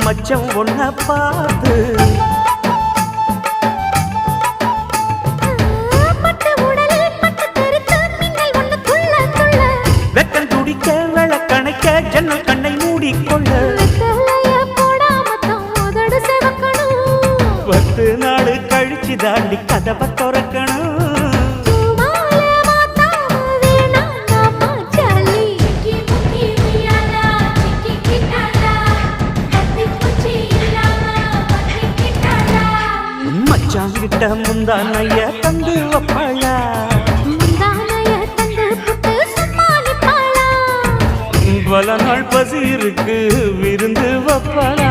மச்சம் ஒன்ன பார்த்து வெக்கம் துடிக்க விளக்கணைக்க ஜன்னல் கண்ணை மூடிக்கொள்ள 10 நாள் கழிச்சு தாண்டி கதவை திறக்கணும் மச்சாங்கிட்ட முந்தானைய தந்து வப்பாளா பல நாள் பசி இருக்கு விருந்து வப்பாளா